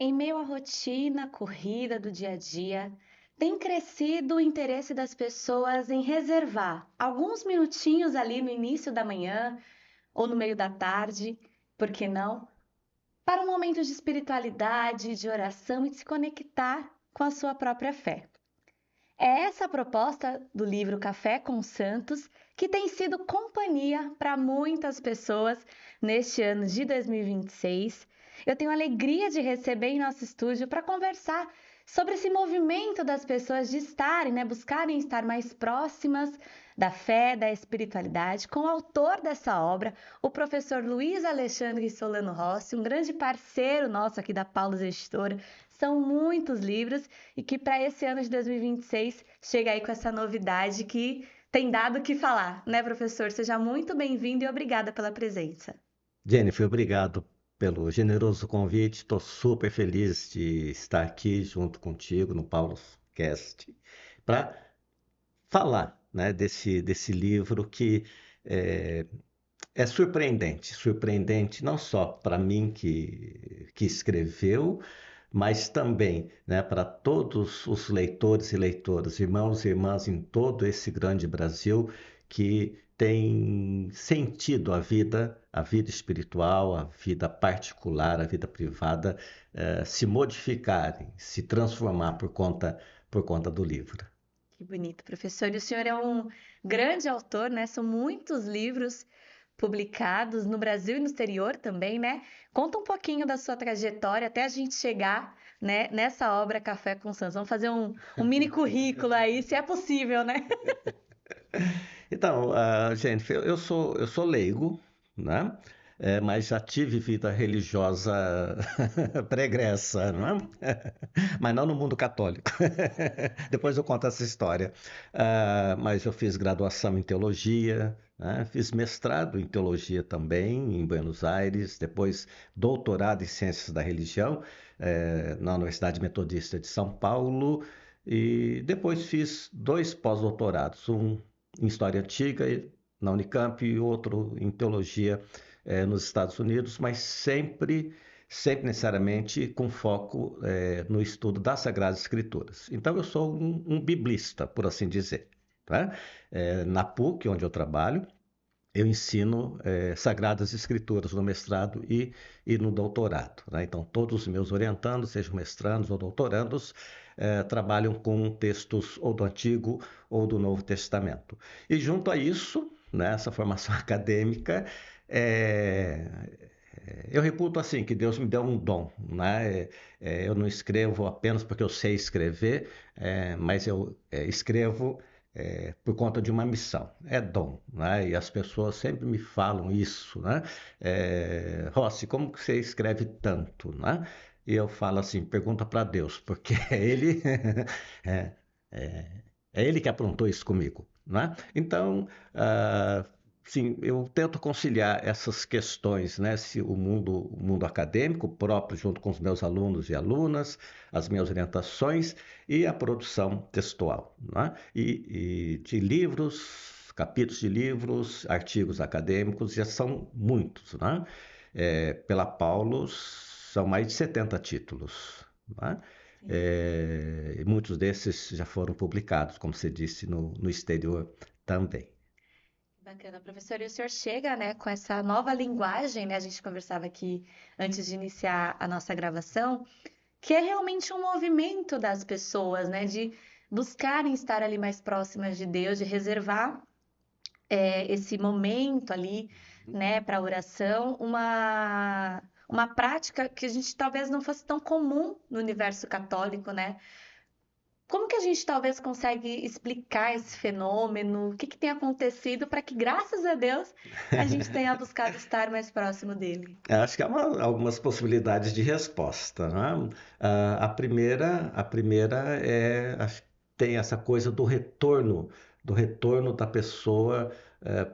Em meio à rotina corrida do dia a dia, tem crescido o interesse das pessoas em reservar alguns minutinhos ali no início da manhã ou no meio da tarde, por que não? Para um momento de espiritualidade, de oração e de se conectar com a sua própria fé. É essa a proposta do livro Café com Santos, que tem sido companhia para muitas pessoas neste ano de 2026. Eu tenho a alegria de receber em nosso estúdio para conversar sobre esse movimento das pessoas de estarem, buscarem estar mais próximas da fé, da espiritualidade, com o autor dessa obra, o professor Luiz Alexandre Solano Rossi, um grande parceiro nosso aqui da Paulus Editora. São muitos livros e que para esse ano de 2026 chega aí com essa novidade que tem dado o que falar, né, professor? Seja muito bem-vindo e obrigada pela presença. Jennifer, obrigado pelo generoso convite. Estou super feliz de estar aqui junto contigo no Paulus Cast para falar, né, desse livro que é, é surpreendente não só para mim que escreveu, mas também, né, para todos os leitores e leitoras, irmãos e irmãs em todo esse grande Brasil que têm sentido a vida espiritual, a vida particular, a vida privada, se modificarem, se transformar por conta do livro. Que bonito, professor. E o senhor é um grande autor, né? São muitos livros publicados no Brasil e no exterior também, né? Conta um pouquinho da sua trajetória até a gente chegar, né, nessa obra Café com Santos. Vamos fazer um mini currículo aí, se é possível, né? Então, gente, eu sou leigo, né? Mas já tive vida religiosa pregressa, não é? Mas não no mundo católico. Depois eu conto essa história. Mas eu fiz graduação em teologia, né? Fiz mestrado em teologia também, em Buenos Aires, depois doutorado em ciências da religião, na Universidade Metodista de São Paulo, e depois fiz dois pós-doutorados, um em História Antiga na Unicamp e outro em Teologia nos Estados Unidos, mas sempre necessariamente com foco no estudo das Sagradas Escrituras. Então eu sou um biblista, por assim dizer. Tá? Na PUC, onde eu trabalho, eu ensino Sagradas Escrituras no mestrado e no doutorado. Né? Então, todos os meus orientandos, sejam mestrandos ou doutorandos, trabalham com textos ou do Antigo ou do Novo Testamento. E junto a isso, né, essa formação acadêmica, é, eu reputo assim que Deus me deu um dom, né? Eu não escrevo apenas porque eu sei escrever, mas eu escrevo por conta de uma missão. É dom, né? E as pessoas sempre me falam isso, né? Rossi, como que você escreve tanto, né? E eu falo assim, pergunta para Deus, porque é, é, é Ele que aprontou isso comigo, né? Então, sim, eu tento conciliar essas questões, né? Se o mundo acadêmico próprio, junto com os meus alunos e alunas, as minhas orientações e a produção textual, né? E de livros, capítulos de livros, artigos acadêmicos, já são muitos, né? Pela Paulus, são mais de 70 títulos, né? Sim. E muitos desses já foram publicados, como você disse, no exterior também. Bacana, professor. E o senhor chega, né, com essa nova linguagem, né? A gente conversava aqui antes de iniciar a nossa gravação, que é realmente um movimento das pessoas, né, de buscarem estar ali mais próximas de Deus, de reservar esse momento ali, né, para oração, uma prática que a gente talvez não fosse tão comum no universo católico, né? Como que a gente talvez consegue explicar esse fenômeno? O que que tem acontecido para que, graças a Deus, a gente tenha buscado estar mais próximo dele? Acho que há algumas possibilidades de resposta, né? A primeira tem essa coisa do retorno da pessoa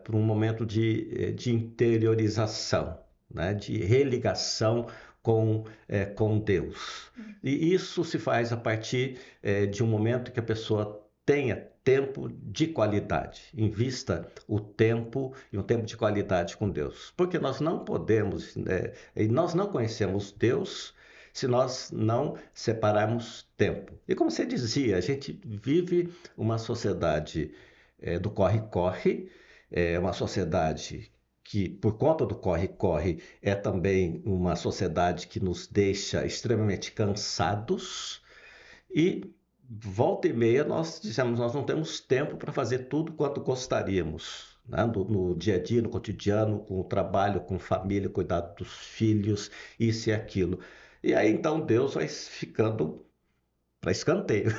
para um momento de interiorização, né? De religação com Deus. E isso se faz a partir de um momento que a pessoa tenha tempo de qualidade, invista o tempo e um tempo de qualidade com Deus, porque nós não podemos, e nós não conhecemos Deus se nós não separarmos tempo. E como você dizia, a gente vive uma sociedade do corre-corre, uma sociedade que, por conta do corre-corre, é também uma sociedade que nos deixa extremamente cansados e volta e meia nós dizemos nós não temos tempo para fazer tudo quanto gostaríamos, né? No dia a dia, no cotidiano, com o trabalho, com família, cuidado dos filhos, isso e aquilo. E aí então Deus vai ficando para escanteio,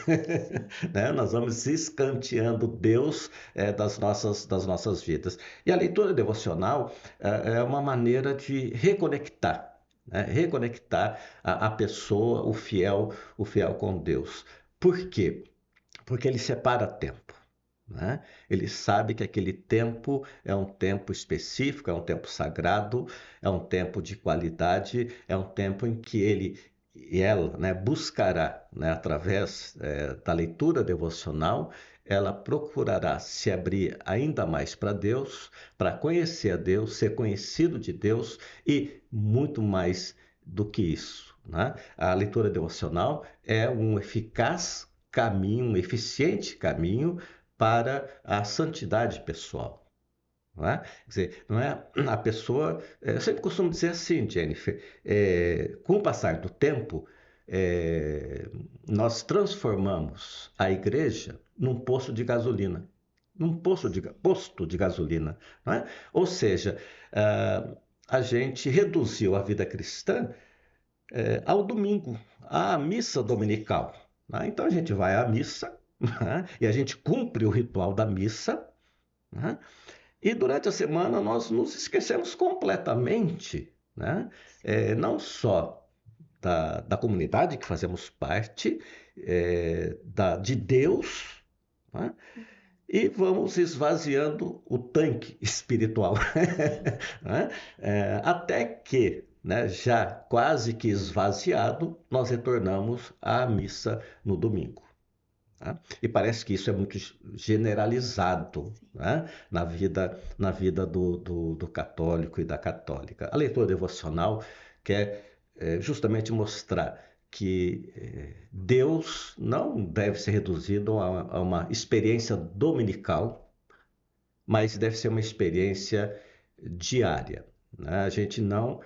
né? Nós vamos escanteando Deus das nossas vidas. E a leitura devocional é uma maneira de reconectar, né? Reconectar a pessoa, o fiel com Deus. Por quê? Porque ele separa tempo. Né? Ele sabe que aquele tempo é um tempo específico, é um tempo sagrado, é um tempo de qualidade, é um tempo em que ele e ela, né, buscará, né, através da leitura devocional, ela procurará se abrir ainda mais para Deus, para conhecer a Deus, ser conhecido de Deus e muito mais do que isso. Né? A leitura devocional é um eficaz caminho, um eficiente caminho para a santidade pessoal. Não é? Quer dizer, não é a pessoa. Eu sempre costumo dizer assim, Jennifer, com o passar do tempo, nós transformamos a igreja num posto de gasolina. Num posto de gasolina. Não é? Ou seja, a gente reduziu a vida cristã ao domingo, à missa dominical. Né? Então a gente vai à missa, né? E a gente cumpre o ritual da missa, né? E durante a semana nós nos esquecemos completamente, né? Não só da comunidade que fazemos parte, de Deus, né? E vamos esvaziando o tanque espiritual, né? Até que, né, já quase que esvaziado, nós retornamos à missa no domingo. Né? E parece que isso é muito generalizado, né, na vida do católico e da católica. A leitura devocional quer justamente mostrar que Deus não deve ser reduzido a uma experiência dominical, mas deve ser uma experiência diária. Né? A gente não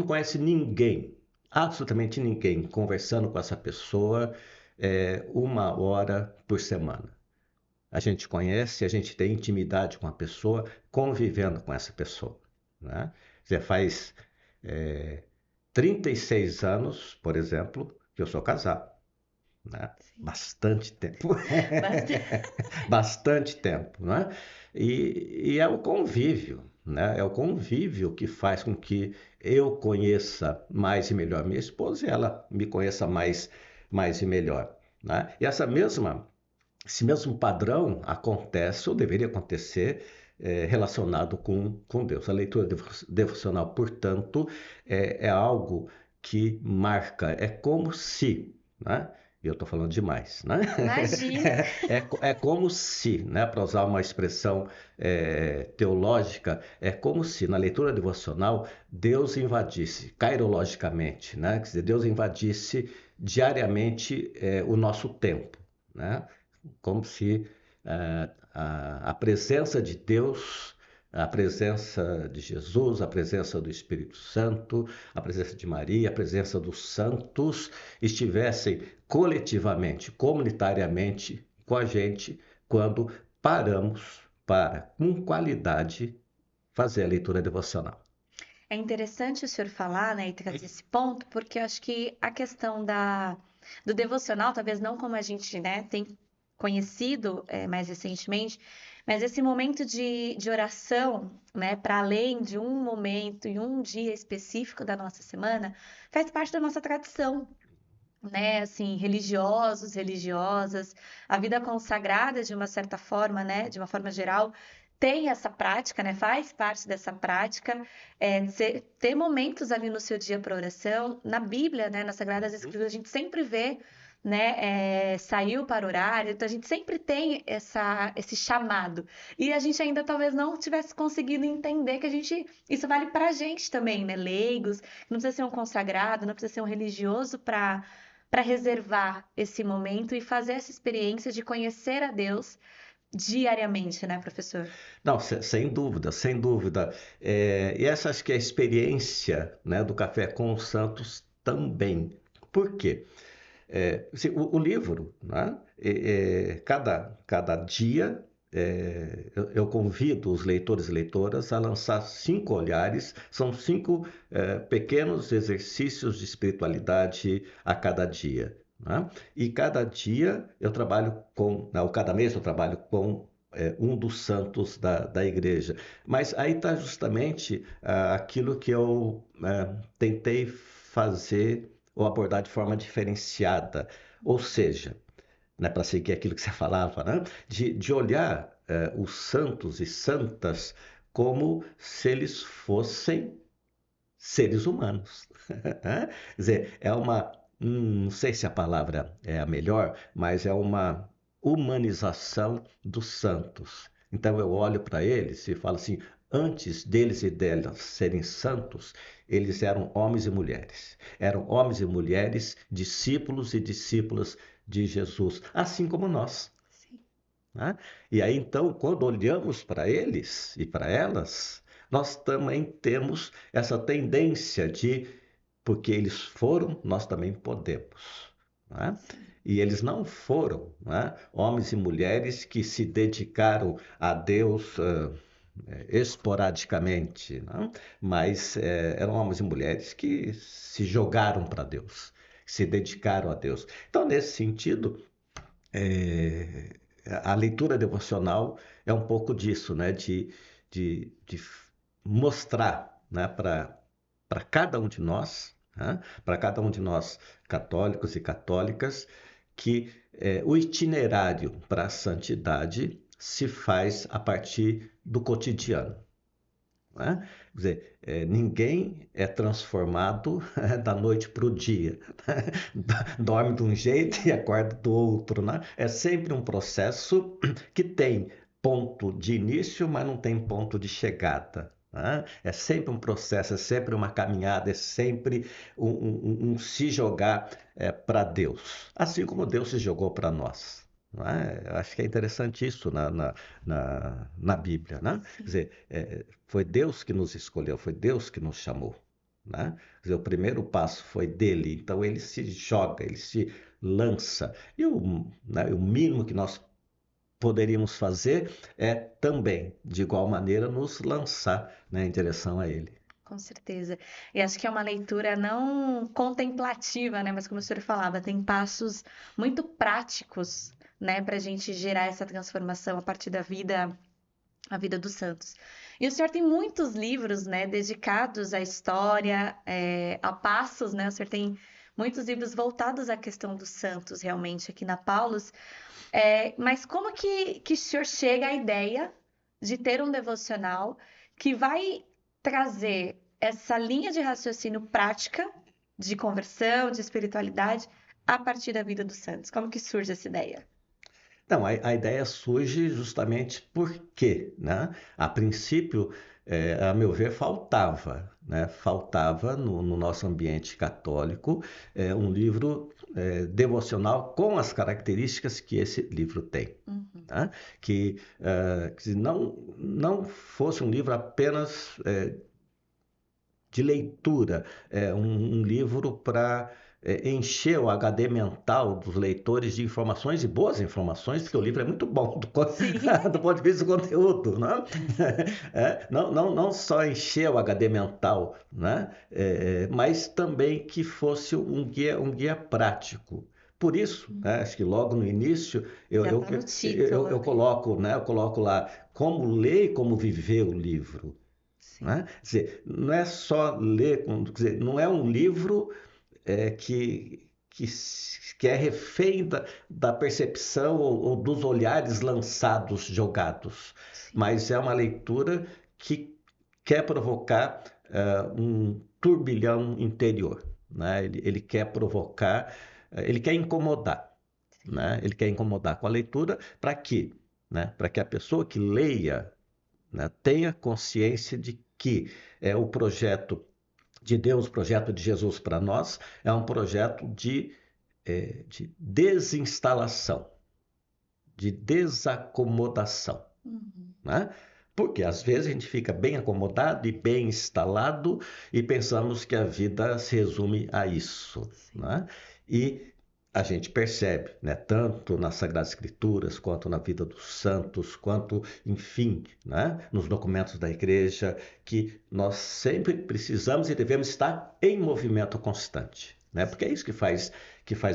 conhece ninguém, absolutamente ninguém, conversando com essa pessoa 1 hora por semana. A gente conhece, a gente tem intimidade com a pessoa, convivendo com essa pessoa. Né? Já faz 36 anos, por exemplo, que eu sou casado. Né? Sim. Bastante tempo. Bastante. Bastante tempo, né? E é o convívio, né? É o convívio que faz com que eu conheça mais e melhor minha esposa e ela me conheça mais e melhor, né? E esse mesmo padrão acontece ou deveria acontecer relacionado com Deus. A leitura devocional, portanto, é algo que marca, é como se, né? E eu estou falando demais, né? Imagina. É como se, né, para usar uma expressão teológica, é como se na leitura devocional Deus invadisse, kairologicamente, né? Quer dizer, Deus invadisse diariamente o nosso tempo, né? Como se a presença de Deus, a presença de Jesus, a presença do Espírito Santo, a presença de Maria, a presença dos santos estivessem coletivamente, comunitariamente com a gente quando paramos para, com qualidade, fazer a leitura devocional. É interessante o senhor falar, né, e trazer esse ponto, porque eu acho que a questão do devocional, talvez não como a gente, né, tem conhecido mais recentemente, mas esse momento de oração, né, para além de um momento e um dia específico da nossa semana, faz parte da nossa tradição, né, assim, religiosos, religiosas, a vida consagrada de uma certa forma, né, de uma forma geral, tem essa prática, né, faz parte dessa prática, ter momentos ali no seu dia para oração. Na Bíblia, né, nas Sagradas Escrituras, a gente sempre vê né, saiu para orar. Então a gente sempre tem esse chamado. E a gente ainda talvez não tivesse conseguido entender que isso vale para a gente também, né? Leigos, não precisa ser um consagrado, não precisa ser um religioso para reservar esse momento e fazer essa experiência de conhecer a Deus diariamente, né, professor? Não, sem dúvida, sem dúvida. E essa acho que é a experiência, né, do Café com os Santos também. Por quê? Assim, o livro, né, cada dia eu convido os leitores e leitoras a lançar 5 olhares, são 5 pequenos exercícios de espiritualidade a cada dia. Né? E cada dia eu trabalho ou cada mês eu trabalho com um dos santos da igreja. Mas aí está justamente aquilo que eu tentei fazer ou abordar de forma diferenciada. Ou seja, né, para seguir aquilo que você falava, né, de olhar os santos e santas como se eles fossem seres humanos. Quer dizer, não sei se a palavra é a melhor, mas é uma humanização dos santos. Então eu olho para eles e falo assim, antes deles e delas serem santos, eles eram homens e mulheres. Eram homens e mulheres, discípulos e discípulas de Jesus, assim como nós. Sim. Né? E aí, então, quando olhamos para eles e para elas, nós também temos essa tendência porque eles foram, nós também podemos. Né? Sim. E eles não foram, né, homens e mulheres que se dedicaram a Deus esporadicamente, né? Mas eram homens e mulheres que se jogaram para Deus, que se dedicaram a Deus. Então, nesse sentido, é, a leitura devocional é um pouco disso, né? De mostrar, né, para cada um de nós, né? Para cada um de nós, católicos e católicas, que o itinerário para a santidade se faz a partir do cotidiano. Né? Quer dizer, ninguém é transformado da noite para o dia. Dorme de um jeito e acorda do outro. Né? É sempre um processo que tem ponto de início, mas não tem ponto de chegada. Né? É sempre um processo, é sempre uma caminhada, é sempre um se jogar para Deus, assim como Deus se jogou para nós. Não é? Eu acho que é interessante isso na Bíblia. Né? Quer Sim. dizer, foi Deus que nos escolheu, foi Deus que nos chamou. Né? Quer dizer, o primeiro passo foi dele, então ele se joga, ele se lança. E o mínimo que nós poderíamos fazer é também, de igual maneira, nos lançar, né, em direção a ele. Com certeza. E acho que é uma leitura não contemplativa, né? Mas como o senhor falava, tem passos muito práticos, né, para a gente gerar essa transformação a partir a vida dos santos. E o senhor tem muitos livros, né, dedicados à história, a passos, né? O senhor tem muitos livros voltados à questão dos santos, realmente, aqui na Paulus. Mas como que o senhor chega à ideia de ter um devocional que vai trazer essa linha de raciocínio prática de conversão, de espiritualidade, a partir da vida dos santos? Como que surge essa ideia? Então, a ideia surge justamente porque, né, a princípio, a meu ver, faltava, né, faltava no nosso ambiente católico um livro devocional com as características que esse livro tem. Uhum. Tá? Que não fosse um livro apenas de leitura, um livro para encher o HD mental dos leitores de informações e boas informações, porque o livro é Sim, muito bom sim. do ponto de vista do conteúdo, né? Não só encher o HD mental, né? Mas também que fosse um guia prático. Por isso, né, acho que logo no início Já está no título, eu né? coloco, né, eu coloco lá como ler e como viver o livro. Sim, Né? Quer dizer, não é só ler, quer dizer, não é um livro que é refém da percepção ou dos olhares lançados, jogados, sim. mas é uma leitura que quer provocar um turbilhão interior. Né? Ele quer provocar ele quer incomodar, né? Ele quer incomodar com a leitura para quê? Né? Para que a pessoa que leia, né, tenha consciência de que o projeto de Deus, o projeto de Jesus para nós, é um projeto de desinstalação, de desacomodação, Uhum. né? Porque às vezes a gente fica bem acomodado e bem instalado e pensamos que a vida se resume a isso, Sim. né? E a gente percebe, né, tanto nas Sagradas Escrituras, quanto na vida dos santos, quanto, enfim, né, nos documentos da igreja, que nós sempre precisamos e devemos estar em movimento constante, né? Porque é isso que faz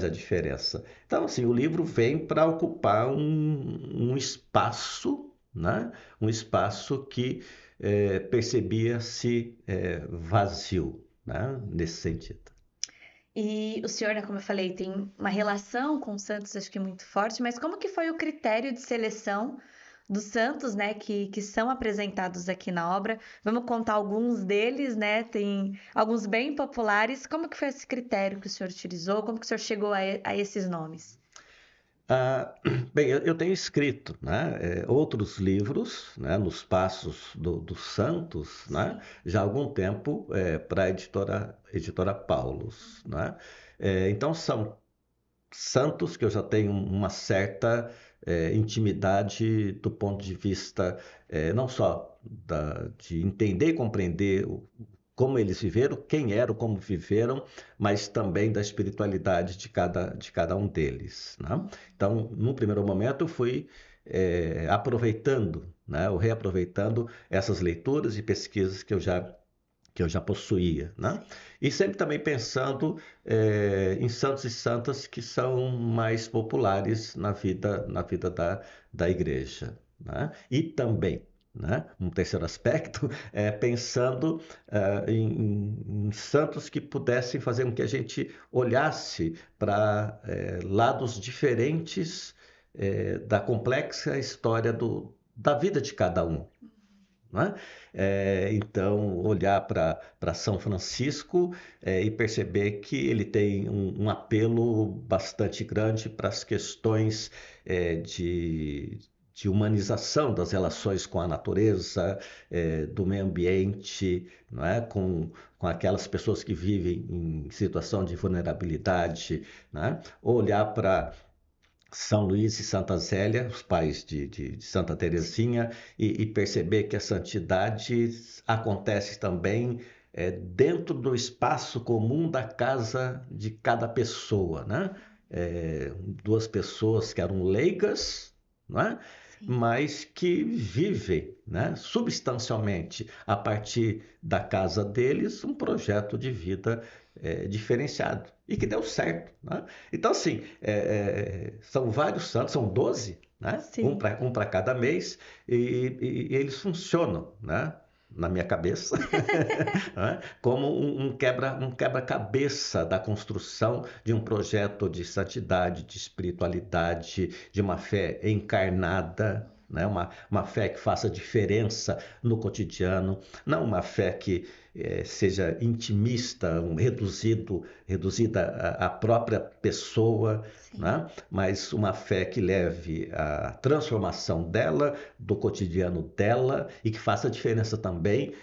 a diferença. Então, assim, o livro vem para ocupar um espaço, né? Um espaço que percebia-se vazio, né? Nesse sentido. E o senhor, né, como eu falei, tem uma relação com os santos, acho que muito forte, mas como que foi o critério de seleção dos santos, né, que são apresentados aqui na obra? Vamos contar alguns deles, né? Tem alguns bem populares. Como que foi esse critério que o senhor utilizou? Como que o senhor chegou a esses nomes? Ah, bem, eu tenho escrito, né, outros livros, né, nos passos dos santos, né, Sim. já há algum tempo para a editora Paulus, né? Então são santos que eu já tenho uma certa intimidade do ponto de vista não só de entender e compreender como eles viveram, quem eram, como viveram, mas também da espiritualidade de cada um deles, né? Então, num primeiro momento, eu fui aproveitando, né, ou reaproveitando essas leituras e pesquisas que eu já possuía, né? Sim. E sempre também pensando em santos e santas que são mais populares na vida da igreja, né? E também, né, um terceiro aspecto é pensando em santos que pudessem fazer com que a gente olhasse para lados diferentes da complexa história da vida de cada um, né? Então, olhar para São Francisco e perceber que ele tem um apelo bastante grande para as questões de humanização das relações com a natureza, do meio ambiente, não é? Com aquelas pessoas que vivem em situação de vulnerabilidade, né? Olhar para são Luís e Santa Zélia, os pais de Santa Teresinha, e perceber que a santidade acontece também dentro do espaço comum da casa de cada pessoa, né? Duas pessoas que eram leigas, não é? Sim. Mas que vivem, né, substancialmente a partir da casa deles um projeto de vida diferenciado e que deu certo, né? Então, assim, são vários santos, são 12, né? Sim. Um para cada mês, e eles funcionam, né? Na minha cabeça, né? Como um quebra-cabeça da construção de um projeto de santidade, de espiritualidade, de uma fé encarnada, né? Uma fé que faça diferença no cotidiano, não uma fé que seja intimista, reduzida à própria pessoa, Sim. né? Mas uma fé que leve à transformação dela, do cotidiano dela e que faça diferença também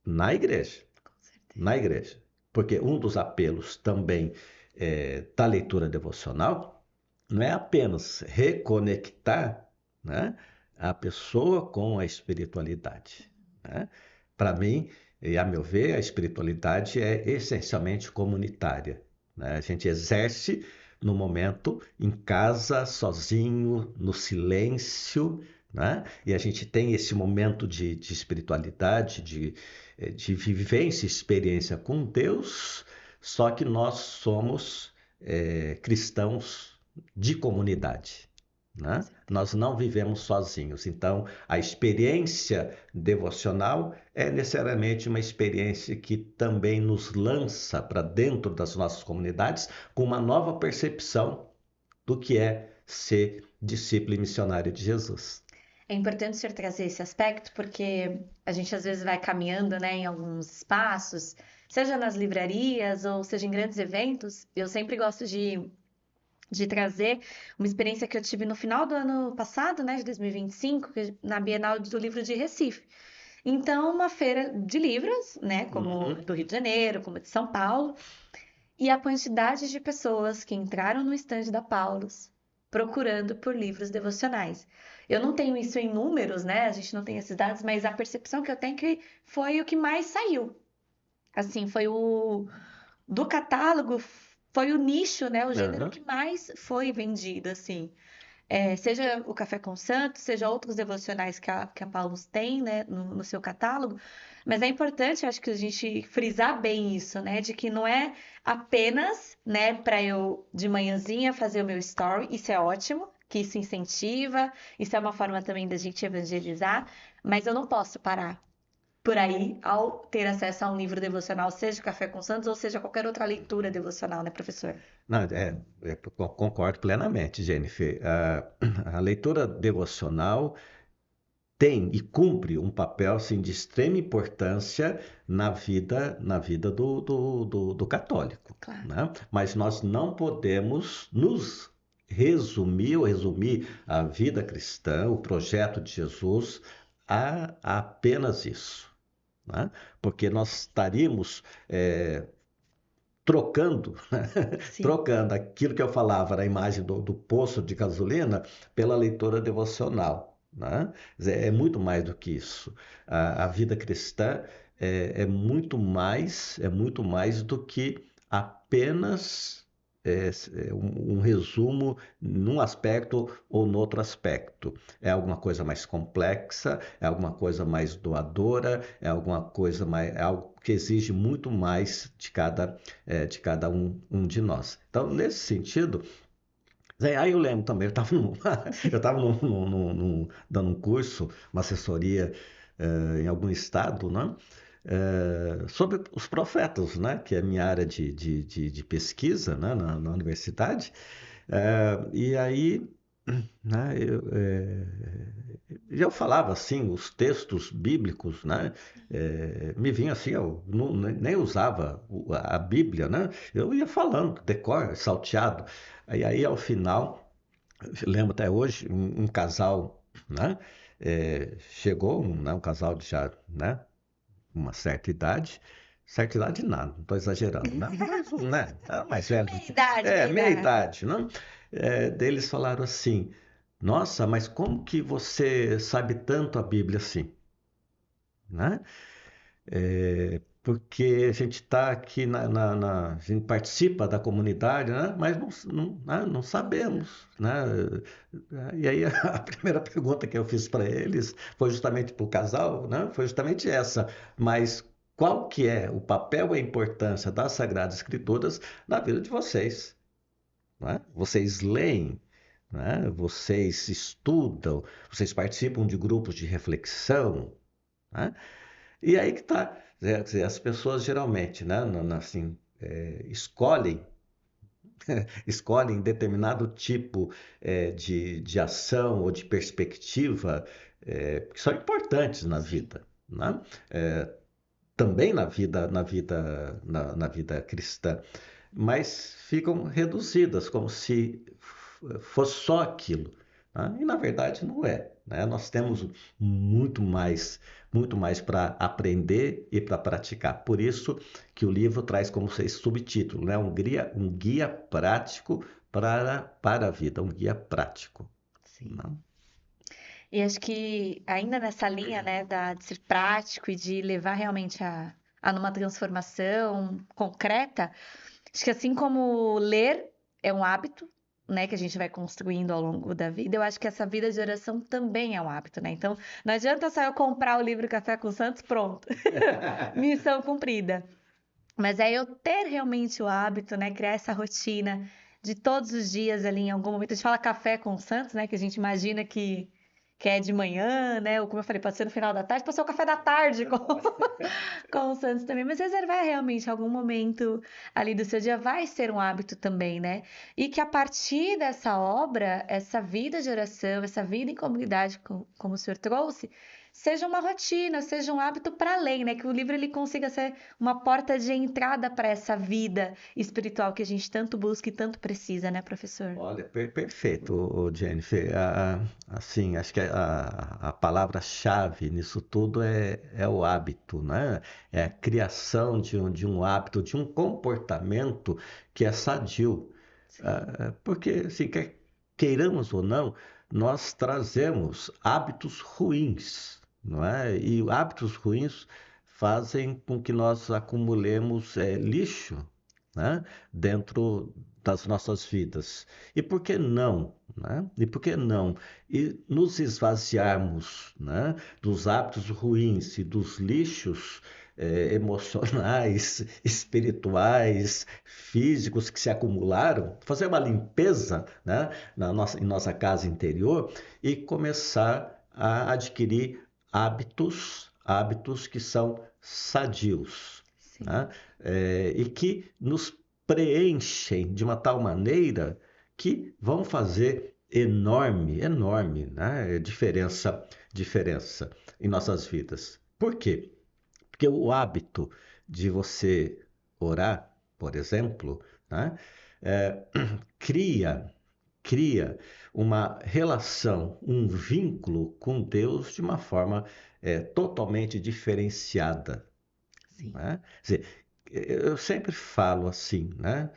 na igreja, Com certeza. na igreja. Porque um dos apelos também da leitura devocional não é apenas reconectar, né, a pessoa com a espiritualidade, né? Para mim, e a meu ver, a espiritualidade é essencialmente comunitária, né? A gente exerce no momento, em casa, sozinho, no silêncio, né? E a gente tem esse momento de espiritualidade, de vivência, experiência com Deus, só que nós somos cristãos de comunidade, Com né? certeza. Nós não vivemos sozinhos. Então, a experiência devocional é necessariamente uma experiência que também nos lança para dentro das nossas comunidades com uma nova percepção do que é ser discípulo e missionário de Jesus. É importante o senhor trazer esse aspecto, porque a gente às vezes vai caminhando, né, em alguns espaços, seja nas livrarias ou seja em grandes eventos. Eu sempre gosto de trazer uma experiência que eu tive no final do ano passado, né, de 2025, na Bienal do Livro de Recife. Então, uma feira de livros, né, como Uhum. do Rio de Janeiro, como de São Paulo, e a quantidade de pessoas que entraram no estande da Paulus procurando por livros devocionais. Eu não tenho isso em números, né? A gente não tem esses dados, mas a percepção que eu tenho é que foi o que mais saiu. Assim, foi o do catálogo, foi o nicho, né? O gênero Aham. que mais foi vendido, assim. Seja o Café com Santos, seja outros devocionais que a Paulus tem, né, no seu catálogo, mas é importante, eu acho que a gente frisar bem isso, né, de que não é apenas, né, para eu de manhãzinha fazer o meu story, isso é ótimo, que isso incentiva, isso é uma forma também da gente evangelizar, mas eu não posso parar por aí ao ter acesso a um livro devocional, seja o Café com Santos ou seja qualquer outra leitura devocional, né, professor? Não, concordo plenamente, Jennifer. A leitura devocional tem e cumpre um papel assim, de extrema importância na vida do católico, Claro. né? Mas nós não podemos nos resumir ou resumir a vida cristã, o projeto de Jesus, a apenas isso, né? Porque nós estaríamos trocando, Sim. trocando aquilo que eu falava na imagem do poço de gasolina pela leitura devocional, né? Quer dizer, é muito mais do que isso. A vida cristã é muito mais do que apenas um resumo num aspecto ou no outro aspecto. É alguma coisa mais complexa, é alguma coisa mais doadora, é alguma coisa mais, é algo que exige muito mais de cada um de nós. Então, nesse sentido, aí eu lembro também, eu estava dando um curso, uma assessoria em algum estado, né? Sobre os profetas, né? Que é a minha área de pesquisa, né? Na universidade. E aí, né? Eu falava assim, os textos bíblicos, né? Me vinha assim, eu nem usava a Bíblia, né? Eu ia falando, decor, salteado. Aí ao final, eu lembro até hoje, um casal, né? Chegou, né? Um casal de já, né? Uma certa idade nada, não estou exagerando, né? Mas, né? Era mais velho do Meia que. idade, meia Meia idade. idade, né? Deles falaram assim: Nossa, mas como que você sabe tanto a Bíblia assim? Né? Porque a gente está aqui a gente participa da comunidade, né? Mas não sabemos, né? E aí a primeira pergunta que eu fiz para eles foi justamente para o casal, né? Foi justamente essa. Mas qual que é o papel e a importância das Sagradas Escrituras na vida de vocês? Né? Vocês leem, né? Vocês estudam, vocês participam de grupos de reflexão, né? E aí que está. As pessoas geralmente, né, assim, escolhem determinado tipo de ação ou de perspectiva que são importantes na Sim. vida, né? Também na vida cristã, mas ficam reduzidas como se fosse só aquilo, né? E na verdade não é, né? Nós temos muito mais para aprender e para praticar. Por isso que o livro traz como esse subtítulo, né? Um guia prático para a vida, um guia prático, Sim. né? E acho que ainda nessa linha, né, de ser prático e de levar realmente a numa transformação concreta, acho que assim como ler é um hábito, né, que a gente vai construindo ao longo da vida, eu acho que essa vida de oração também é um hábito, né? Então, não adianta só eu comprar o livro Café com Santos, pronto, missão cumprida. Mas é eu ter realmente o hábito, né, criar essa rotina de todos os dias ali em algum momento. A gente fala café com Santos, né, que a gente imagina que que é de manhã, né? Ou como eu falei, pode ser no final da tarde, pode ser o café da tarde com o Santos também. Mas reservar realmente algum momento ali do seu dia vai ser um hábito também, né? E que a partir dessa obra, essa vida de oração, essa vida em comunidade, como o senhor trouxe, seja uma rotina, seja um hábito para além, né? Que o livro ele consiga ser uma porta de entrada para essa vida espiritual que a gente tanto busca e tanto precisa, né, professor? Olha, perfeito, Jennifer. Assim, acho que a palavra-chave nisso tudo é o hábito, né? É a criação de um hábito, de um comportamento que é sadio. Sim, Porque, assim, queiramos ou não, nós trazemos hábitos ruins, não é? E hábitos ruins fazem com que nós acumulemos lixo, né? Dentro das nossas vidas. E por que não, né? E por que não? E nos esvaziarmos, né? Dos hábitos ruins e dos lixos emocionais, espirituais, físicos que se acumularam, fazer uma limpeza, né, em nossa casa interior e começar a adquirir hábitos que são sadios, né, sim. e que nos preenchem de uma tal maneira que vão fazer enorme, né, diferença em nossas vidas. Por quê? Porque o hábito de você orar, por exemplo, né, é, cria, cria uma relação, um vínculo com Deus de uma forma totalmente diferenciada. Sim. Né? Quer dizer, eu sempre falo assim, né,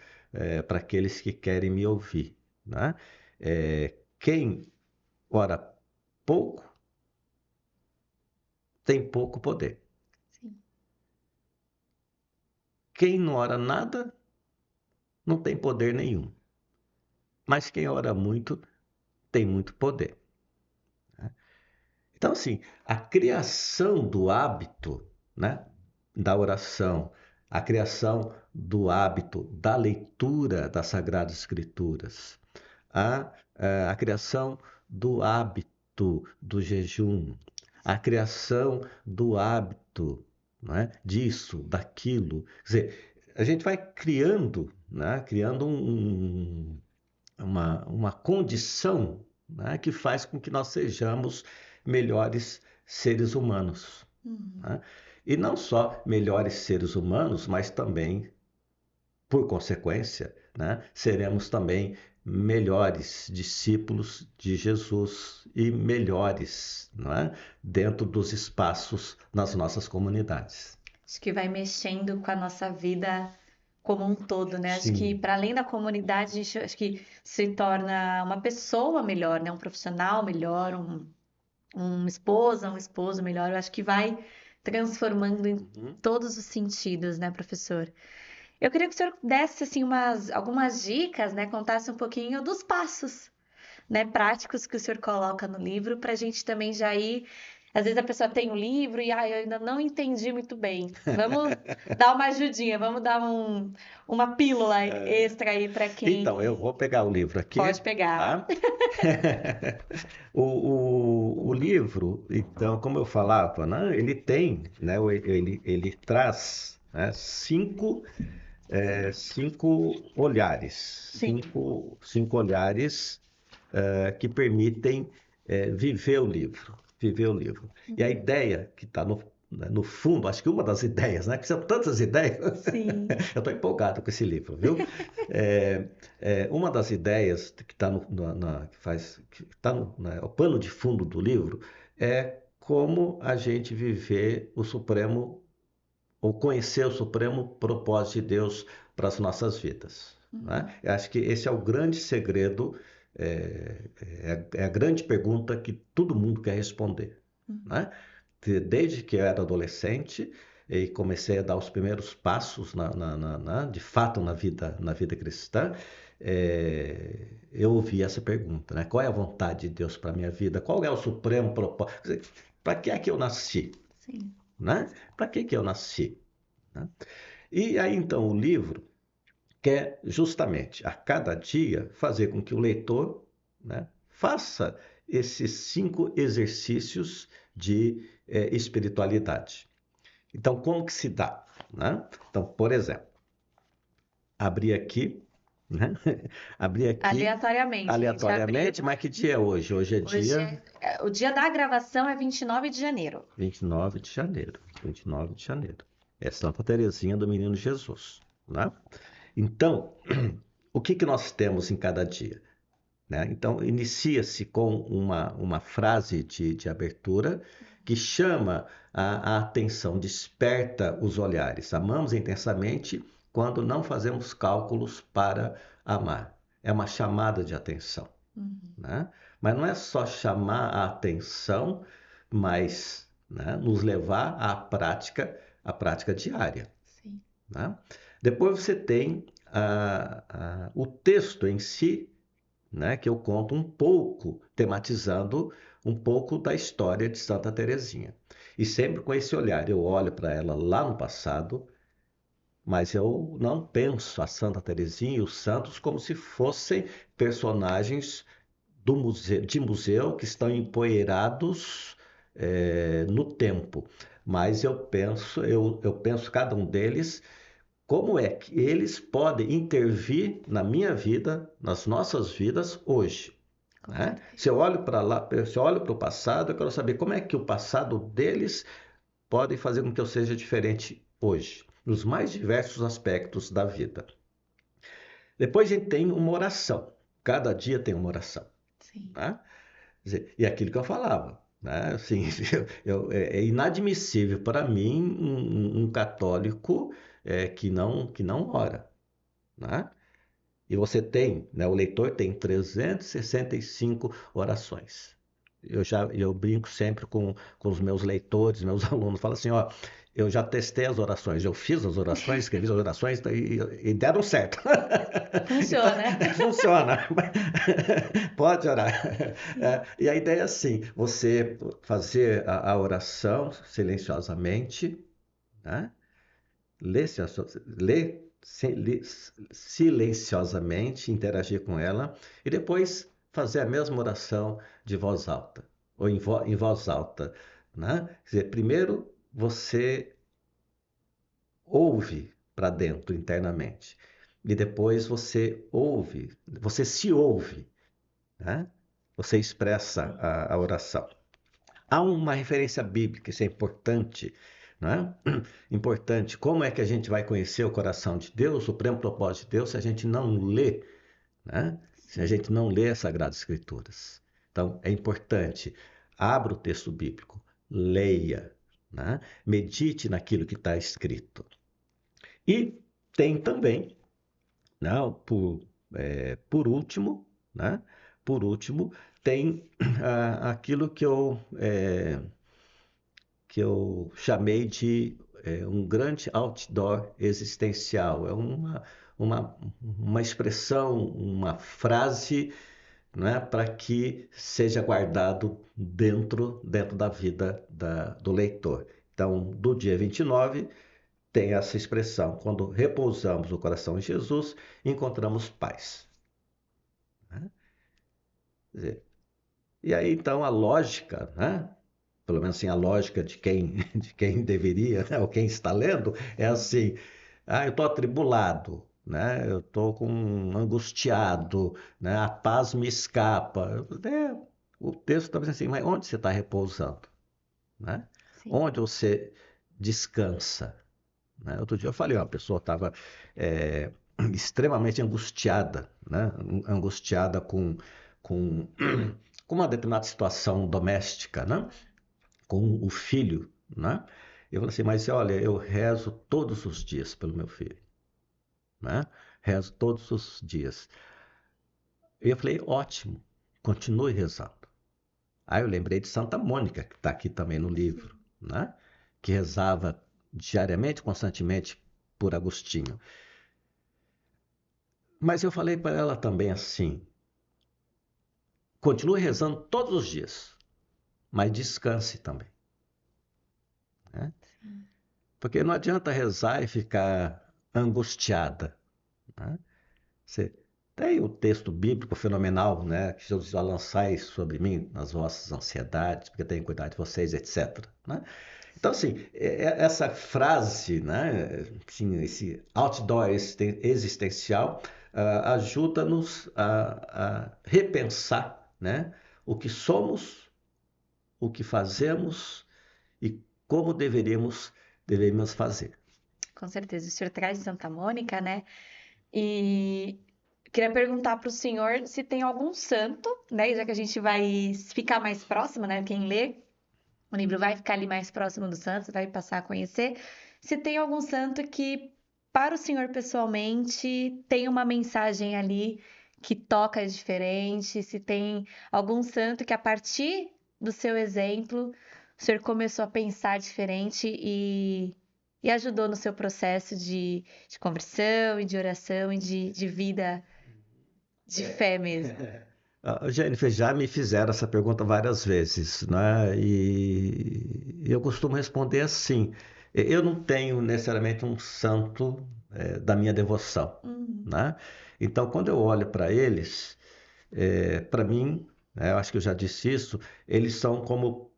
para aqueles que querem me ouvir. Né? Quem ora pouco tem pouco poder. Sim. Quem não ora nada não tem poder nenhum. Mas quem ora muito tem muito poder. Né? Então, assim, a criação do hábito, né, da oração, a criação do hábito da leitura das Sagradas Escrituras, a criação do hábito do jejum, a criação do hábito, né, disso, daquilo. Quer dizer, a gente vai criando, né, criando uma condição, né, que faz com que nós sejamos melhores seres humanos. Uhum. Né? E não só melhores seres humanos, mas também, por consequência, né, seremos também melhores discípulos de Jesus e melhores, não é? Dentro dos espaços nas nossas comunidades. Acho que vai mexendo com a nossa vida como um todo, né? Acho que Sim. para além da comunidade, a gente acho que se torna uma pessoa melhor, né? Um profissional melhor, um esposa, um esposo melhor. Eu acho que vai transformando em Uhum. todos os sentidos, né, professor? Eu queria que o senhor desse assim algumas dicas, né? Contasse um pouquinho dos passos, né, práticos que o senhor coloca no livro para a gente também já ir. Às vezes a pessoa tem um livro e eu ainda não entendi muito bem. Vamos dar uma ajudinha, vamos dar uma pílula extra aí para Então, eu quem vou pegar o livro aqui, pode pegar. tá? O livro, então, como eu falava, né, ele tem, né, ele traz, né, cinco olhares, Sim. cinco olhares que permitem viver o livro. E a Uhum. ideia que está no fundo, acho que uma das ideias, né, que são tantas ideias, Sim. eu estou empolgado com esse livro, viu? Uma das ideias que está que tá o pano de fundo do livro é como a gente viver o Supremo ou conhecer o supremo propósito de Deus para as nossas vidas. Né? Uhum. Eu acho que esse é o grande segredo, é a grande pergunta que todo mundo quer responder. Uhum. Né? Desde que eu era adolescente e comecei a dar os primeiros passos, de fato, na vida cristã, eu ouvi essa pergunta, né? Qual é a vontade de Deus para a minha vida? Qual é o supremo propósito? Para que é que eu nasci? Sim. Né? Para que eu nasci? Né? E aí então o livro quer justamente a cada dia fazer com que o leitor, né, faça esses 5 exercícios de espiritualidade. Então, como que se dá, né? Então, por exemplo, abrir aqui, né? Abrir aqui Aleatoriamente, a gente abriu. aleatoriamente, mas que dia é hoje? Hoje é Hoje, dia o dia da gravação é 29 de janeiro. 29 de janeiro. 29 de janeiro. É Santa Teresinha do Menino Jesus, né? Então, o que que nós temos em cada dia, né? Então, inicia-se com uma frase de abertura que chama a atenção, desperta os olhares. Amamos intensamente quando não fazemos cálculos para amar. É uma chamada de atenção, Uhum. né? Mas não é só chamar a atenção, mas, né, nos levar à prática diária, Sim. né? Depois você tem o texto em si, né, que eu conto um pouco, tematizando um pouco da história de Santa Teresinha. E sempre com esse olhar, eu olho para ela lá no passado, mas eu não penso a Santa Teresinha e os santos como se fossem personagens de museu que estão empoeirados no tempo. Mas eu penso cada um deles como é que eles podem intervir na minha vida, nas nossas vidas hoje, Com né? certeza. Se eu olho para lá, se eu olho para o passado, eu quero saber como é que o passado deles pode fazer com que eu seja diferente hoje, nos mais diversos aspectos da vida. Depois a gente tem uma oração. Cada dia tem uma oração, Sim. né? Quer dizer, e aquilo que eu falava, né? Assim, é inadmissível para mim um católico que não ora, né? E você tem, né? O leitor tem 365 orações. Eu brinco sempre com os meus leitores, meus alunos, falo assim, ó, eu já testei as orações, eu fiz as orações, escrevi as orações e deram certo. Então, Funciona. funciona. Pode orar. E a ideia é assim, você fazer a oração silenciosamente, né? Ler, ler silenciosamente, interagir com ela e depois fazer a mesma oração de voz alta ou em voz alta, né? Quer dizer, primeiro você ouve para dentro internamente e depois você se ouve, né? Você expressa a oração. Há uma referência bíblica, isso é importante, né? Importante. Como é que a gente vai conhecer o coração de Deus, o supremo propósito de Deus, se a gente não lê, né? Se a Sim. gente não lê as Sagradas Escrituras. Então, é importante. Abra o texto bíblico, leia, né? Medite naquilo que está escrito. E tem também, né, por último, né? Por último, tem aquilo que eu chamei de um grande outdoor existencial. É uma expressão, uma frase, né, para que seja guardado dentro da vida do leitor. Então, do dia 29, tem essa expressão: quando repousamos o coração em Jesus, encontramos paz. Né? Quer dizer, e aí, então, a lógica, né? Pelo menos assim, a lógica de quem deveria, né? Ou quem está lendo, é assim: eu estou atribulado, né? Eu estou angustiado, né? A paz me escapa. O texto está dizendo assim, mas onde você está repousando? Né? Sim. Onde você descansa? Né? Outro dia eu falei, uma pessoa estava extremamente angustiada, né? Angustiada com, com uma determinada situação doméstica, né? Com o filho, né? Eu falei assim, mas olha, eu rezo todos os dias pelo meu filho, né? Rezo todos os dias. E eu falei, ótimo, continue rezando. Aí eu lembrei de Santa Mônica, que está aqui também no livro, né? Que rezava diariamente, constantemente por Agostinho. Mas eu falei para ela também assim, continue rezando todos os dias, mas descanse também, né? Sim. Porque não adianta rezar e ficar angustiada, né? Você Tem o texto bíblico fenomenal, né? Que Jesus já lançais sobre mim nas vossas ansiedades, porque tenho cuidado de vocês, etc. Né? Então, assim, essa frase, né? Assim, esse outdoor existencial ajuda-nos a repensar, né? O que somos, o que fazemos e como deveríamos fazer. Com certeza, o senhor traz de Santa Mônica, né? E queria perguntar para o senhor se tem algum santo, né? Já que a gente vai ficar mais próximo, né? Quem lê o livro vai ficar ali mais próximo dos santos, vai passar a conhecer. Se tem algum santo que, para o senhor pessoalmente, tem uma mensagem ali que toca diferente, se tem algum santo que, a partir do seu exemplo, o senhor começou a pensar diferente e ajudou no seu processo de conversão e de oração e de vida de fé mesmo. Jennifer, já me fizeram essa pergunta várias vezes, né? E eu costumo responder assim: eu não tenho necessariamente um santo da minha devoção, Uhum. né? Então, quando eu olho para eles, para mim, né, eu acho que eu já disse isso, eles são como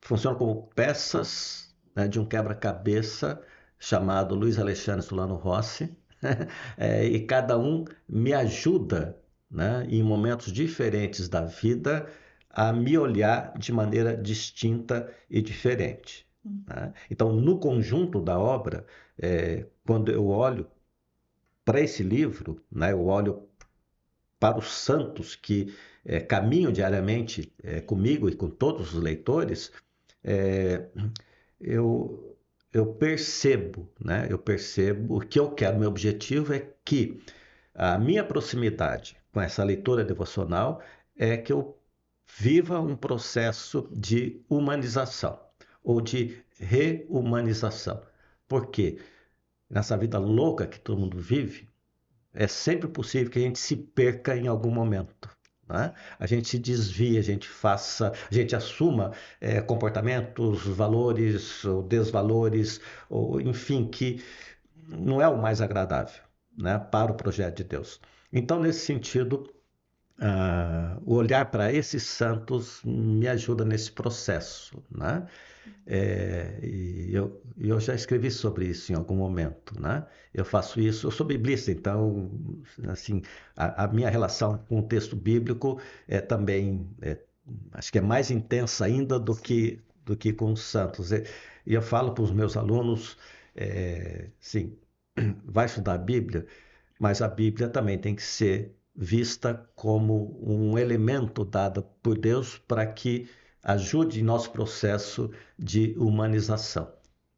funcionam como peças, né, de um quebra-cabeça chamado Luiz Alexandre Solano Rossi, e cada um me ajuda, né, em momentos diferentes da vida a me olhar de maneira distinta e diferente. Né? Então, no conjunto da obra, quando eu olho para esse livro, né, eu olho para os santos que caminham diariamente comigo e com todos os leitores, é, eu, eu percebo, né? Eu percebo o que eu quero. Meu objetivo é que a minha proximidade com essa leitura devocional é que eu viva um processo de humanização ou de reumanização. Porque nessa vida louca que todo mundo vive, é sempre possível que a gente se perca em algum momento. Né? A gente se desvia, a gente assuma comportamentos, valores ou desvalores, ou enfim, que não é o mais agradável, né, para o projeto de Deus. Então, nesse sentido, o olhar para esses santos me ajuda nesse processo, né? E eu já escrevi sobre isso em algum momento, né? Eu faço isso, eu sou biblista, então, assim, a minha relação com o texto bíblico também, acho que é mais intensa ainda do que com os santos. E eu falo para os meus alunos, sim, vai estudar a Bíblia, mas a Bíblia também tem que ser vista como um elemento dado por Deus para que ajude em nosso processo de humanização.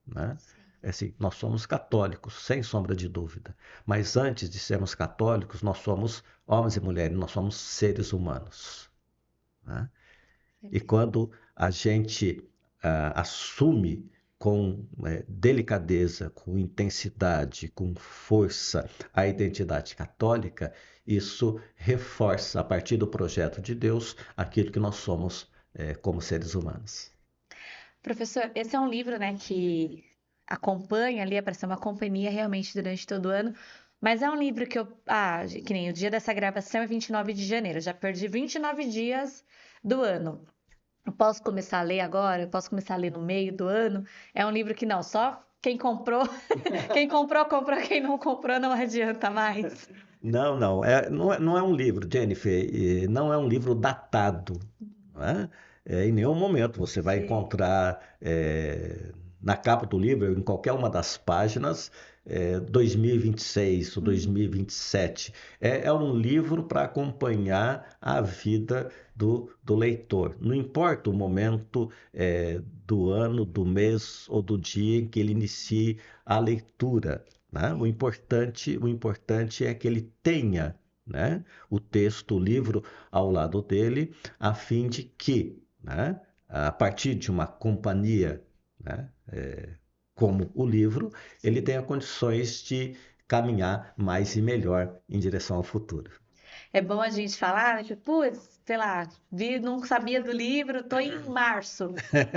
Né? É assim, nós somos católicos, sem sombra de dúvida, mas antes de sermos católicos, nós somos homens e mulheres, nós somos seres humanos. Né? E quando a gente assume com delicadeza, com intensidade, com força a identidade católica, isso reforça, a partir do projeto de Deus, aquilo que nós somos como seres humanos. Professor, esse é um livro, né, que acompanha ali, é para ser uma companhia realmente durante todo o ano, mas é um livro que nem o dia dessa gravação é 29 de janeiro, eu já perdi 29 dias do ano. Eu posso começar a ler agora? Eu posso começar a ler no meio do ano? É um livro que não, só quem comprou, quem comprou, comprou, quem não comprou não adianta mais. Não, não, não é um livro, Jennifer, não é um livro datado. Não é? Em nenhum momento você vai Sim. encontrar na capa do livro, em qualquer uma das páginas, 2026 ou Uhum. 2027. É um livro para acompanhar a vida do leitor. Não importa o momento do ano, do mês ou do dia em que ele inicie a leitura. Né? O importante é que ele tenha, né, o texto, o livro ao lado dele, a fim de que, né, a partir de uma companhia, né, como o livro, ele tenha condições de caminhar mais e melhor em direção ao futuro. É bom a gente falar, né, que, putz, sei lá, vi, não sabia do livro, tô em março.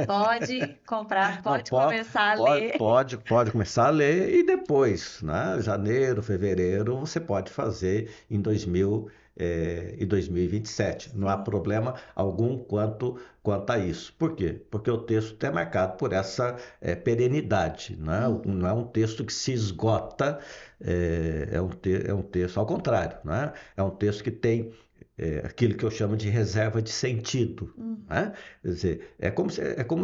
Pode comprar, Não, pode começar a ler. pode começar a ler e depois, né? Janeiro, fevereiro, você pode fazer em 2027. Não há Sim. problema algum quanto a isso. Por quê? Porque o texto é marcado por essa perenidade, né? Não é Uhum. um texto que se esgota, é um texto ao contrário, né? É um texto que tem aquilo que eu chamo de reserva de sentido, Uhum. né? Quer dizer, é como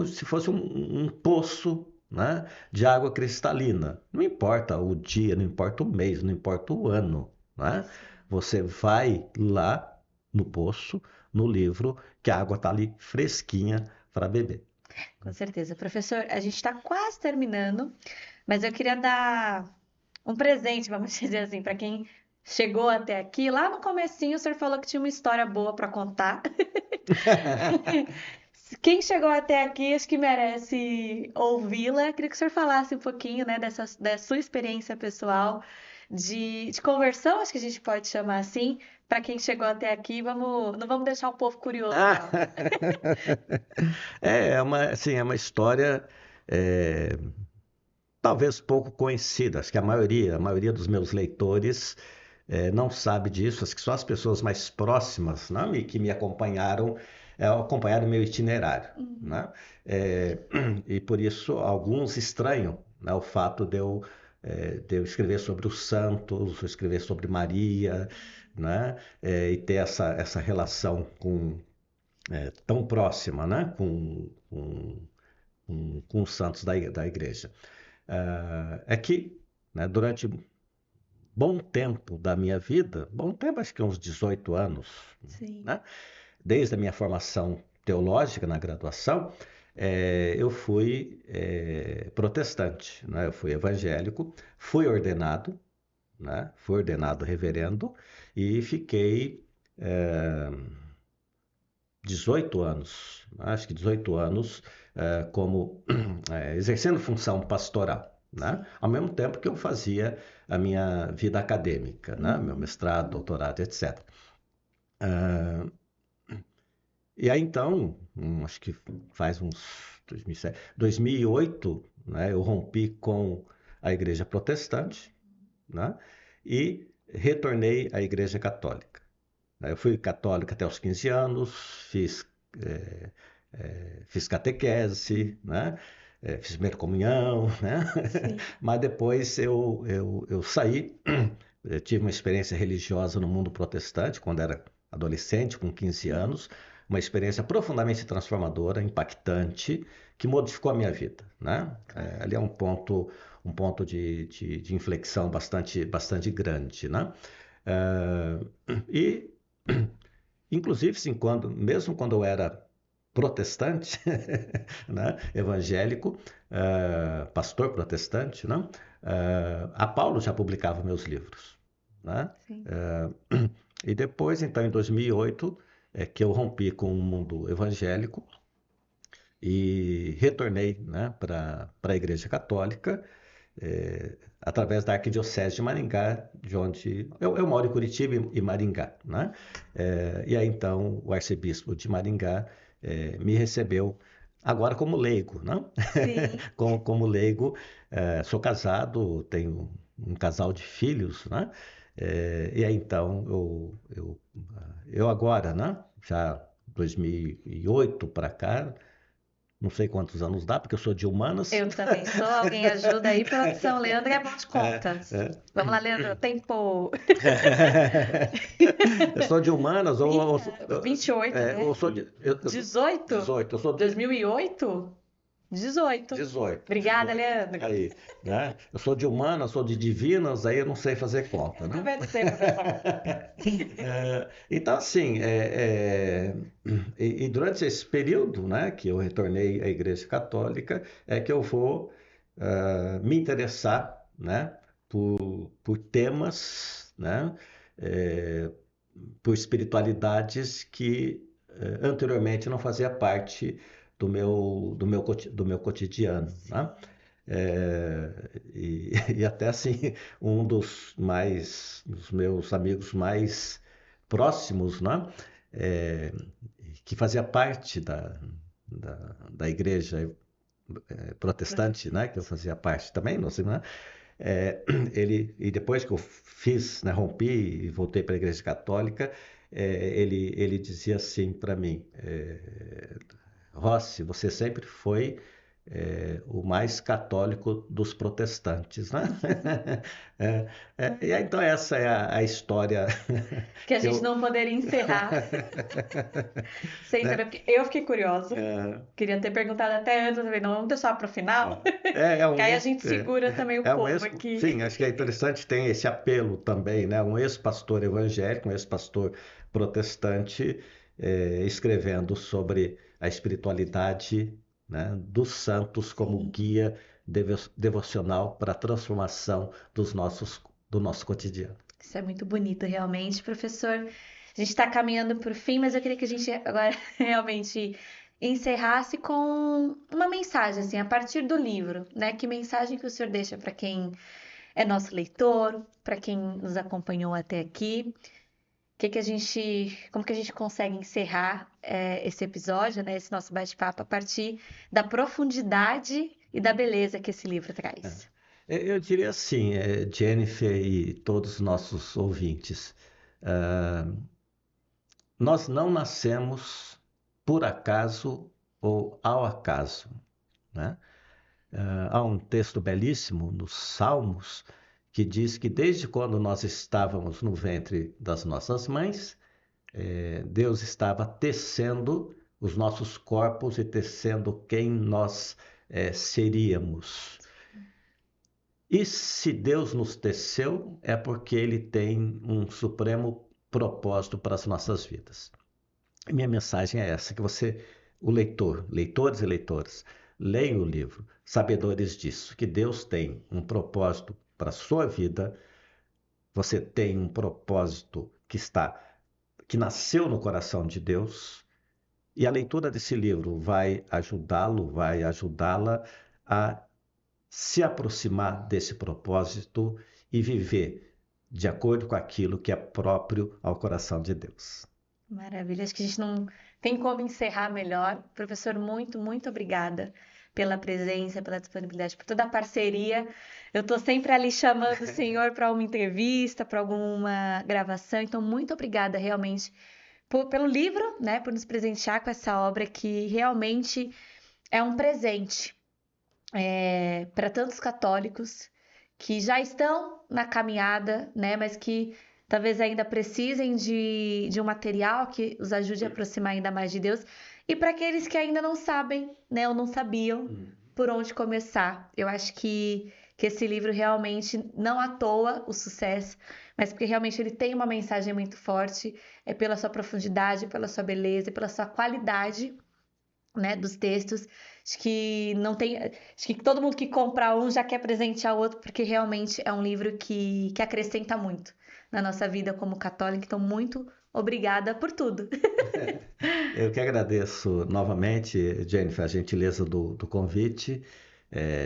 se fosse um poço, né, de água cristalina. Não importa o dia, não importa o mês, não importa o ano, né? Sim. Você vai lá no poço, no livro, que a água está ali fresquinha para beber. Com certeza. Professor, a gente está quase terminando, mas eu queria dar um presente, vamos dizer assim, para quem chegou até aqui. Lá no comecinho, o senhor falou que tinha uma história boa para contar. Quem chegou até aqui, acho que merece ouvi-la. Queria que o senhor falasse um pouquinho, né, da sua experiência pessoal de conversão, acho que a gente pode chamar assim, para quem chegou até aqui. Não vamos deixar o povo curioso, não. Assim, é uma história é, talvez pouco conhecida. Acho que a maioria dos meus leitores não sabe disso. Acho que só as pessoas mais próximas, né, que me acompanharam, acompanharam o meu itinerário, Uhum. né? É, e por isso alguns estranham, né, o fato de eu escrever sobre os santos, escrever sobre Maria, né, e ter essa relação tão próxima, né, com os santos da igreja. É que, né, durante bom tempo da minha vida, bom tempo, acho que uns 18 anos, Sim. né, desde a minha formação teológica na graduação, eu fui protestante, né, eu fui evangélico, fui ordenado reverendo e fiquei 18 anos, acho que 18 anos, como exercendo função pastoral, né? Sim. Ao mesmo tempo que eu fazia a minha vida acadêmica, né? Meu Uhum. mestrado, doutorado, etc. E aí então, acho que faz uns 2007, 2008, né? Eu rompi com a Igreja Protestante, né? E retornei à Igreja Católica. Eu fui católico até os 15 anos, eh, fiz catequese, né? Fiz primeira comunhão, né? Sim. Mas depois eu saí, tive uma experiência religiosa no mundo protestante, quando era adolescente, com 15 Sim. anos, uma experiência profundamente transformadora, impactante, que modificou a minha vida, né? Claro. Ali é um ponto de inflexão bastante grande, né? E inclusive, sim, mesmo quando eu era protestante, né, evangélico, pastor protestante, né, a Paulo já publicava meus livros, né? Sim. E depois, então, em 2008, é que eu rompi com o mundo evangélico e retornei, né, para a Igreja Católica, através da Arquidiocese de Maringá, de onde eu moro em Curitiba e Maringá, né? E aí então o arcebispo de Maringá me recebeu agora como leigo, né? Sim. Como leigo, sou casado, tenho um casal de filhos, né? E aí então eu agora, né? Já 2008 para cá, não sei quantos anos dá, porque eu sou de humanas. Eu também sou. Alguém ajuda aí, produção. Leandro é bom de É, contas. é. Vamos lá, Leandro. Tempo. Eu sou de humanas ou, 28, né? ou sou de. 18? 18, eu sou de 2008? 18. 18, Obrigada, 18. Leandro. Aí, né? Eu sou de humanas, sou de divinas, aí eu não sei fazer conta, Eu né? também não sei, professor. Então, assim, e durante esse período, né, que eu retornei à Igreja Católica, é que eu vou me interessar, né, por temas, né, eh, por espiritualidades que anteriormente não fazia parte do meu cotidiano, né? Sim. E até assim, dos meus amigos mais próximos, né? eh, que fazia parte da igreja protestante, né, que eu fazia parte também, não sei, né? É, e depois que eu fiz, né, rompi e voltei para a Igreja Católica, ele dizia assim para mim, Rossi, você sempre foi o mais católico dos protestantes, né? É, e aí, então essa é a história Que a que gente eu... não poderia encerrar sem né? saber, porque eu fiquei curiosa. É, Queria ter perguntado até antes, eu falei, não, vamos deixar para o final, é que aí a um, gente segura também o é um povo ex, aqui. sim, acho que é interessante, tem esse apelo também, né? Um ex-pastor evangélico, um ex-pastor protestante, escrevendo sobre a espiritualidade, né, dos santos como Sim, guia devocional para a transformação do nosso cotidiano. isso é muito bonito, realmente, professor. A gente está caminhando para o fim, mas eu queria que a gente agora realmente encerrasse com uma mensagem, assim, a partir do livro, né? Que mensagem que o senhor deixa para quem é nosso leitor, para quem nos acompanhou até aqui? Como que a gente consegue encerrar esse episódio, né, esse nosso bate-papo a partir da profundidade e da beleza que esse livro traz? Eu diria assim, Jennifer e todos os nossos ouvintes, ah, nós não nascemos por acaso ou ao acaso, né? Há um texto belíssimo nos Salmos que diz que desde quando nós estávamos no ventre das nossas mães, Deus estava tecendo os nossos corpos e tecendo quem nós seríamos. E se Deus nos teceu, é porque Ele tem um supremo propósito para as nossas vidas. Minha mensagem é essa, que você, o leitor, leitores e leitoras, leiam o livro, sabedores disso, que Deus tem um propósito para a sua vida, você tem um propósito que nasceu no coração de Deus, e a leitura desse livro vai ajudá-lo, vai ajudá-la a se aproximar desse propósito e viver de acordo com aquilo que é próprio ao coração de Deus. Maravilha, acho que a gente não tem como encerrar melhor. Professor, muito, muito obrigada pela presença, pela disponibilidade, por toda a parceria. Eu estou sempre ali chamando o senhor para uma entrevista, para alguma gravação, então muito obrigada realmente pelo livro, né, por nos presentear com essa obra que realmente é um presente para tantos católicos que já estão na caminhada, né, mas que talvez ainda precisem de um material que os ajude a aproximar ainda mais de Deus, e para aqueles que ainda não sabem, né, ou não sabiam por onde começar. Eu acho que esse livro realmente, não à toa o sucesso, mas porque realmente ele tem uma mensagem muito forte, é pela sua profundidade, pela sua beleza, pela sua qualidade, né, dos textos. Acho que não tem, acho que todo mundo que compra um já quer presentear o outro, porque realmente é um livro que acrescenta muito na nossa vida como católica. Então, muito obrigada por tudo. Eu que agradeço novamente, Jennifer, a gentileza do convite.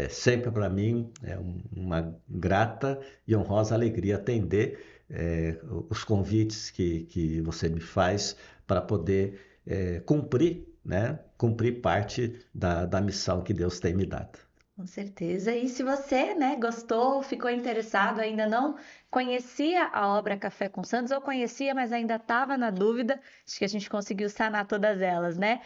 Sempre para mim é uma grata e honrosa alegria atender os convites que você me faz para poder cumprir, né, cumprir parte da missão que Deus tem me dado. Com certeza. E se você, né, gostou, ficou interessado, ainda não conhecia a obra Café com Santos, ou conhecia, mas ainda estava na dúvida, acho que a gente conseguiu sanar todas elas, né?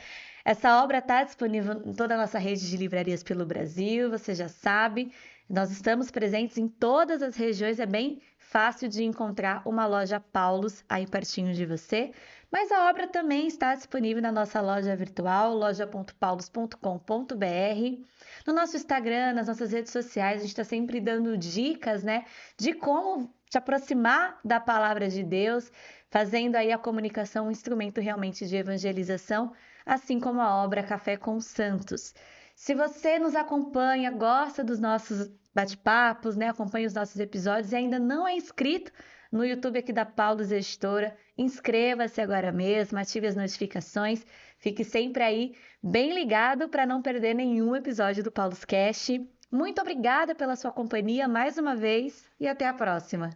Essa obra está disponível em toda a nossa rede de livrarias pelo Brasil, você já sabe. Nós estamos presentes em todas as regiões, é bem fácil de encontrar uma loja Paulus aí pertinho de você. Mas a obra também está disponível na nossa loja virtual, loja.paulus.com.br. No nosso Instagram, nas nossas redes sociais, a gente está sempre dando dicas, né, de como te aproximar da palavra de Deus, fazendo aí a comunicação um instrumento realmente de evangelização, assim como a obra Café com Santos. Se você nos acompanha, gosta dos nossos bate-papos, né, acompanha os nossos episódios e ainda não é inscrito no YouTube aqui da Paulus Editora, inscreva-se agora mesmo, ative as notificações, fique sempre aí bem ligado para não perder nenhum episódio do Paulus Cast. Muito obrigada pela sua companhia mais uma vez e até a próxima.